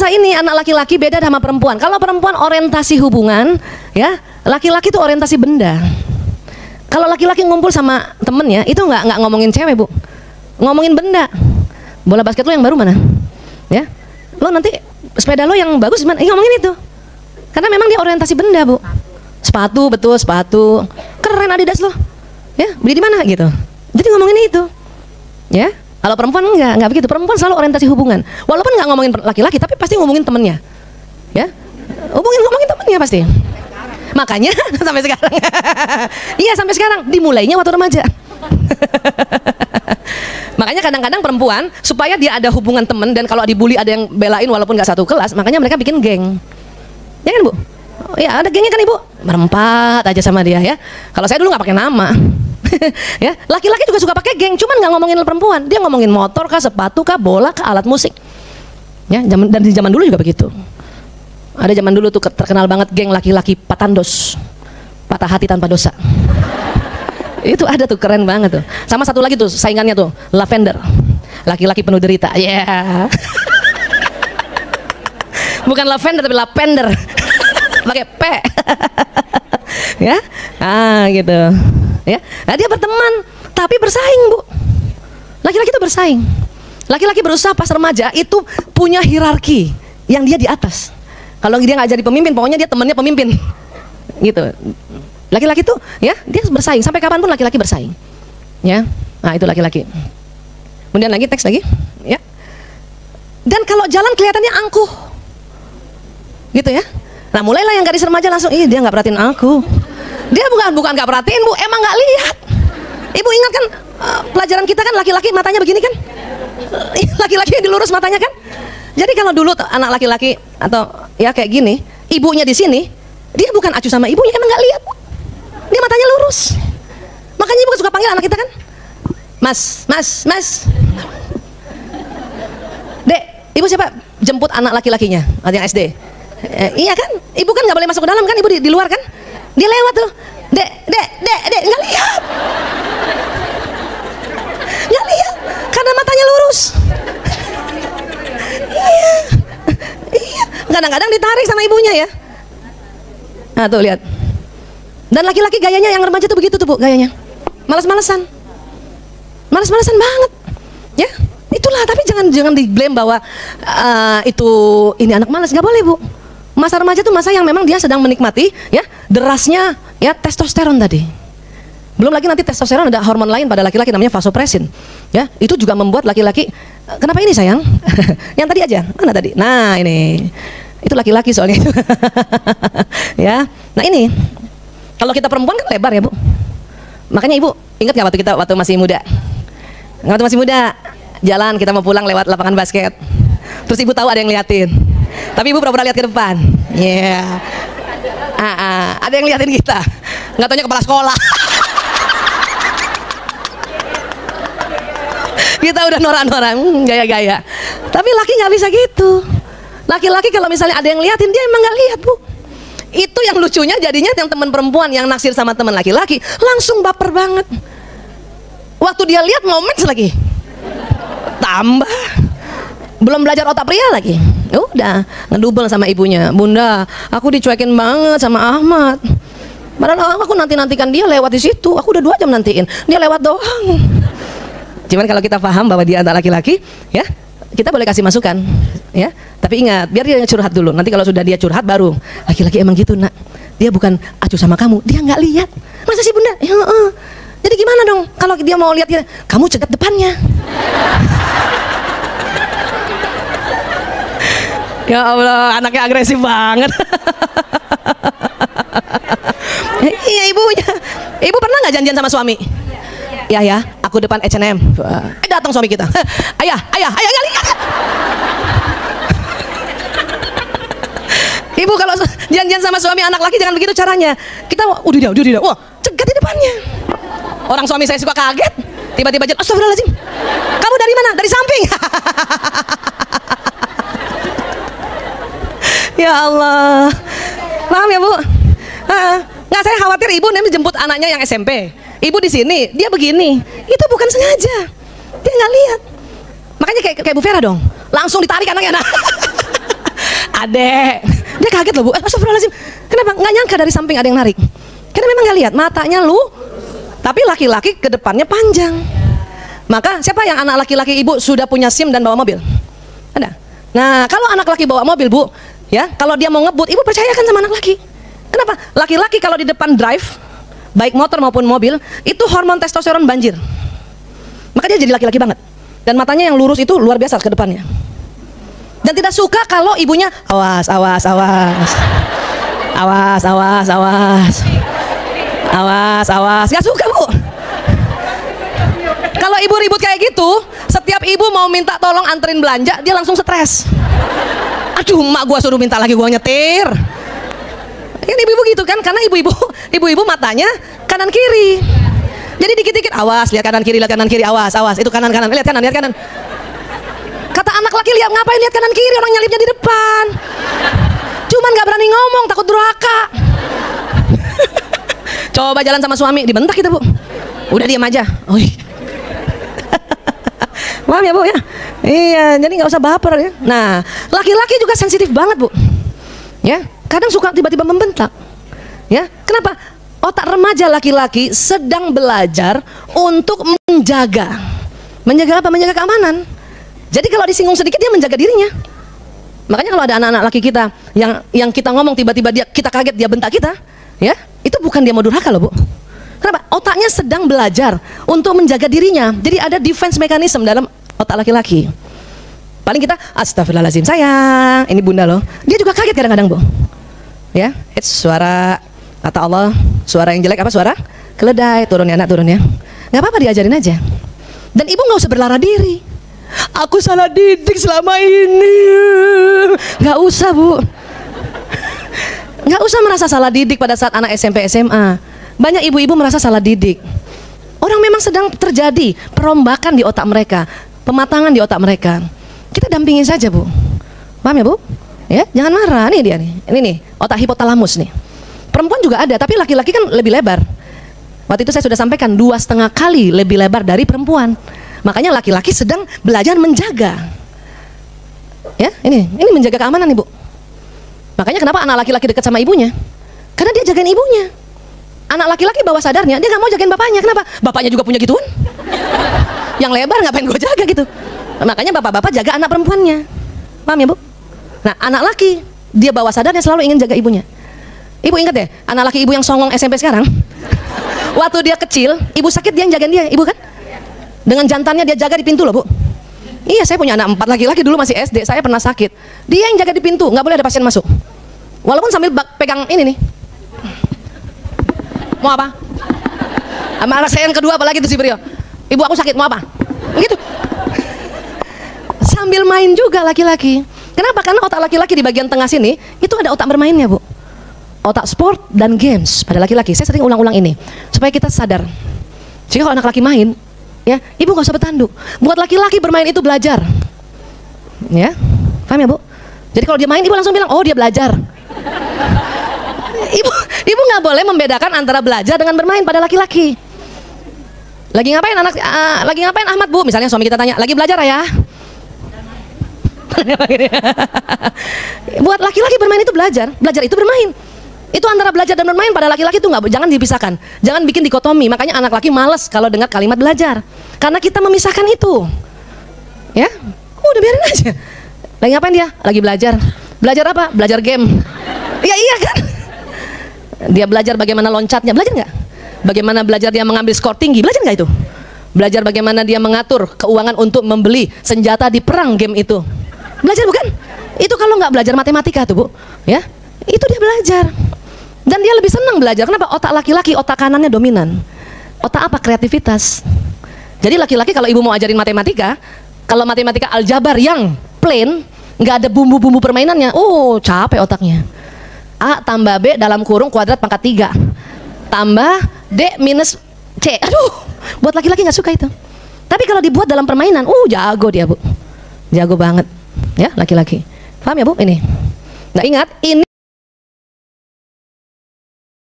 masa ini anak laki-laki beda sama perempuan. Kalau perempuan orientasi hubungan, ya, laki-laki itu orientasi benda. Kalau laki-laki ngumpul sama temennya, itu nggak ngomongin cewek, Bu, ngomongin benda. Bola basket lo yang baru mana? Ya, lo nanti sepeda lo yang bagus gimana? Ngomongin itu. Karena memang dia orientasi benda, Bu. Sepatu, betul, sepatu. Keren Adidas lo. Ya, beli di mana gitu. Jadi ngomongin itu. Ya. Kalau perempuan enggak begitu. Perempuan selalu orientasi hubungan. Walaupun nggak ngomongin laki-laki, tapi pasti ngomongin temennya. Ya, ngomongin temennya pasti. Makanya sampai sekarang, iya sampai sekarang dimulainya waktu remaja. Makanya kadang-kadang perempuan supaya dia ada hubungan temen, dan kalau dibully ada yang belain walaupun nggak satu kelas, makanya mereka bikin geng. Ya kan, Bu? Ya ada gengnya kan, Ibu? Berempat aja sama dia ya. Kalau saya dulu nggak pakai nama. Ya, laki-laki juga suka pakai geng, cuman nggak ngomongin perempuan. Dia ngomongin motor kah, sepatu kah, bola kah, alat musik. Ya, dan di zaman dulu juga begitu. Ada zaman dulu tuh terkenal banget geng laki-laki patandos, patah hati tanpa dosa. Itu ada tuh, keren banget tuh. Sama satu lagi tuh saingannya tuh, lavender, laki-laki penuh derita. Ya, yeah. Bukan lavender tapi lavender. Pakai P. Ya, gitu. Ya, nah dia berteman tapi bersaing, Bu. Laki-laki itu bersaing. Laki-laki berusaha pas remaja itu punya hierarki yang dia di atas. Kalau dia nggak jadi pemimpin, pokoknya dia temennya pemimpin, gitu. Laki-laki tuh, ya, dia bersaing. Sampai kapanpun laki-laki bersaing. Ya, nah itu laki-laki. Kemudian lagi teks lagi, ya. Dan kalau jalan kelihatannya angkuh, gitu ya. Nah mulailah yang gadis remaja langsung, dia nggak perhatiin aku. Dia bukan nggak perhatiin, Bu, emang nggak lihat. Ibu ingat kan pelajaran kita kan laki-laki matanya begini kan? Laki-laki yang dilurus matanya kan? Jadi kalau dulu anak laki-laki atau ya kayak gini, ibunya di sini, dia bukan acuh sama ibunya, emang nggak lihat, Bu. Dia matanya lurus. Makanya ibu suka panggil anak kita kan, Mas. Dek, ibu siapa? Jemput anak laki-lakinya, yang SD. Iya kan? Ibu kan nggak boleh masuk ke dalam kan? Ibu di luar kan? Dia lewat tuh, dek, nggak lihat, karena matanya lurus. Iya, kadang-kadang ditarik sama ibunya ya. Nah tuh lihat. Dan laki-laki gayanya yang remaja tuh begitu tuh, Bu, gayanya, malas-malesan banget. Ya, itulah. Tapi jangan di-blame bahwa ini anak malas, nggak boleh, Bu. Masa remaja itu masa yang memang dia sedang menikmati ya derasnya ya testosteron tadi. Belum lagi nanti testosteron ada hormon lain pada laki-laki namanya vasopresin. Ya, itu juga membuat laki-laki, kenapa ini sayang? Yang tadi aja, mana tadi? Nah ini, itu laki-laki soalnya itu. Ya, nah ini, kalau kita perempuan kan lebar ya, Bu. Makanya Ibu ingat nggak waktu masih muda? Waktu masih muda, jalan kita mau pulang lewat lapangan basket. Terus Ibu tahu ada yang liatin. Tapi Ibu pura-pura lihat ke depan. Iya. Yeah. Ada yang liatin kita. Nggak taunya kepala sekolah. Kita udah norak-norak, gaya-gaya. Tapi laki nggak bisa gitu. Laki-laki kalau misalnya ada yang liatin, dia emang nggak lihat, Bu. Itu yang lucunya jadinya yang teman perempuan yang naksir sama teman laki-laki langsung baper banget. Waktu dia lihat moments lagi. Tambah. Belum belajar otak pria lagi, udah ngedubel sama ibunya. Bunda, aku dicuekin banget sama Ahmad. Padahal aku nantikan dia lewat di situ. Aku udah 2 jam nantiin, dia lewat doang. Cuman kalau kita paham bahwa dia anak laki-laki, ya kita boleh kasih masukan, ya. Tapi ingat, biar dia curhat dulu. Nanti kalau sudah dia curhat baru, laki-laki emang gitu, Nak. Dia bukan acuh sama kamu, dia nggak lihat. Masa sih, Bunda? Ya, jadi gimana dong? Kalau dia mau lihat, kamu cegat depannya. Ya Allah, anaknya agresif banget. Iya ibunya. Ibu pernah nggak janjian sama suami? Ya, aku depan H&M. Datang suami kita. Ayah, nggak lihat. Ibu kalau janjian sama suami anak laki jangan begitu caranya. Kita, udah, wah, cegat di depannya. Orang suami saya suka kaget. Tiba-tiba jalan, astagfirullahaladzim. Kamu dari mana? Dari samping. Ya Allah, paham ya, Bu? Nggak, saya khawatir ibu nanti jemput anaknya yang SMP. Ibu di sini, dia begini. Itu bukan sengaja, dia nggak lihat. Makanya kayak Bu Vera dong, langsung ditarik anaknya. Nah. adek. Dia kaget loh, Bu. Astagfirullahaladzim. Kenapa? Nggak nyangka dari samping ada yang narik. Karena memang nggak lihat, matanya lu. Tapi laki-laki ke depannya panjang. Maka siapa yang anak laki-laki ibu sudah punya SIM dan bawa mobil? Ada. Nah, kalau anak laki bawa mobil, Bu, ya, kalau dia mau ngebut, ibu percayakan sama anak laki. Kenapa? Laki-laki kalau di depan drive, baik motor maupun mobil, itu hormon testosteron banjir. Maka dia jadi laki-laki banget. Dan matanya yang lurus itu luar biasa ke depannya. Dan tidak suka kalau ibunya awas, awas, awas, awas, awas, awas, awas, awas. Gak suka, Bu. Kalau ibu ribut kayak gitu, setiap ibu mau minta tolong anterin belanja, dia langsung stres. Aduh, emak gua suruh minta lagi, gua nyetir. Kan ibu-ibu gitu kan, karena ibu-ibu matanya kanan kiri. Jadi dikit-dikit awas, lihat kanan kiri, awas, awas, itu kanan, lihat kanan, lihat kanan. Kata anak laki, lihat ngapain lihat kanan kiri, orang nyalipnya di depan. Cuman nggak berani ngomong, takut durhaka. Coba jalan sama suami, dibentak kita, Bu. Udah diam aja. Maaf ya, Bu ya. Iya, jadi nggak usah baper ya. Nah, laki-laki juga sensitif banget, Bu. Ya, kadang suka tiba-tiba membentak. Ya, kenapa? Otak remaja laki-laki sedang belajar untuk menjaga apa? Menjaga keamanan. Jadi kalau disinggung sedikit dia menjaga dirinya. Makanya kalau ada anak-anak laki kita yang kita ngomong tiba-tiba kita kaget dia bentak kita, ya, itu bukan dia mau durhaka loh, Bu. Kenapa? Otaknya sedang belajar untuk menjaga dirinya. Jadi ada defense mechanism dalam otak laki-laki. Paling kita astagfirullahaladzim sayang, ini bunda loh. Dia juga kaget kadang-kadang, Bu. Ya, it's suara kata Allah, suara yang jelek apa? Suara keledai. Turun ya anak, turun ya. Nggak apa-apa, diajarin aja. Dan ibu nggak usah berlara diri. Aku salah didik selama ini. Nggak usah, Bu. Nggak usah merasa salah didik pada saat anak SMP SMA. Banyak ibu-ibu merasa salah didik. Orang memang sedang terjadi perombakan di otak mereka, pematangan di otak mereka. Kita dampingin saja, Bu. Paham ya, Bu? Ya, jangan marah. Nih dia nih. Ini nih, otak hipotalamus nih. Perempuan juga ada, tapi laki-laki kan lebih lebar. Waktu itu saya sudah sampaikan 2,5 kali lebih lebar dari perempuan. Makanya laki-laki sedang belajar menjaga. Ya, ini menjaga keamanan, Ibu. Makanya kenapa anak laki-laki dekat sama ibunya? Karena dia jagain ibunya. Anak laki-laki bawah sadarnya dia nggak mau jagain bapaknya. Kenapa? Bapaknya juga punya gituan. Yang lebar ngapain gue jaga gitu. Makanya bapak-bapak jaga anak perempuannya. Paham ya, Bu? Nah, anak laki dia bawah sadarnya selalu ingin jaga ibunya. Ibu ingat deh, anak laki ibu yang songong SMP sekarang. Waktu dia kecil, ibu sakit dia yang jagain dia, ibu kan? Dengan jantannya dia jaga di pintu loh, Bu. Iya, saya punya anak 4 laki-laki dulu masih SD, saya pernah sakit. Dia yang jaga di pintu, nggak boleh ada pasien masuk. Walaupun sambil pegang ini nih. Mau apa? Sama anak saya yang kedua apalagi tuh si Brio. Ibu aku sakit, mau apa? Gitu. Sambil main juga laki-laki. Kenapa? Karena otak laki-laki di bagian tengah sini itu ada otak bermainnya, Bu. Otak sport dan games pada laki-laki. Saya sering ulang-ulang ini supaya kita sadar. Jika kalau anak laki main, ya, ibu gak usah bertanduk. Buat laki-laki bermain itu belajar. Ya, paham ya, Bu? Jadi kalau dia main, ibu langsung bilang, oh dia belajar. Ibu nggak boleh membedakan antara belajar dengan bermain pada laki-laki. Lagi ngapain lagi ngapain Ahmad, Bu? Misalnya suami kita tanya, lagi belajar ya? Buat laki-laki bermain itu belajar itu bermain. Itu antara belajar dan bermain pada laki-laki itu jangan dipisahkan. Jangan bikin dikotomi. Makanya anak laki malas kalau dengar kalimat belajar. Karena kita memisahkan itu. Ya, udah biarin aja. Lagi ngapain dia? Lagi belajar. Belajar apa? Belajar game. Iya kan? Dia belajar bagaimana loncatnya. Belajar nggak? Bagaimana belajar dia mengambil skor tinggi. Belajar nggak itu? Belajar bagaimana dia mengatur keuangan untuk membeli senjata di perang game itu. Belajar bukan? Itu kalau nggak belajar matematika tuh, Bu. Ya, itu dia belajar. Dan dia lebih senang belajar. Kenapa? Otak laki-laki, otak kanannya dominan. Otak apa? Kreativitas. Jadi laki-laki kalau ibu mau ajarin matematika, kalau matematika aljabar yang plain, nggak ada bumbu-bumbu permainannya, capek otaknya. A tambah B dalam kurung kuadrat pangkat 3 tambah D minus C. Aduh, buat laki-laki nggak suka itu. Tapi kalau dibuat dalam permainan, jago dia, Bu. Jago banget. Ya, laki-laki. Paham ya, Bu? Ini. Nah, ingat, ini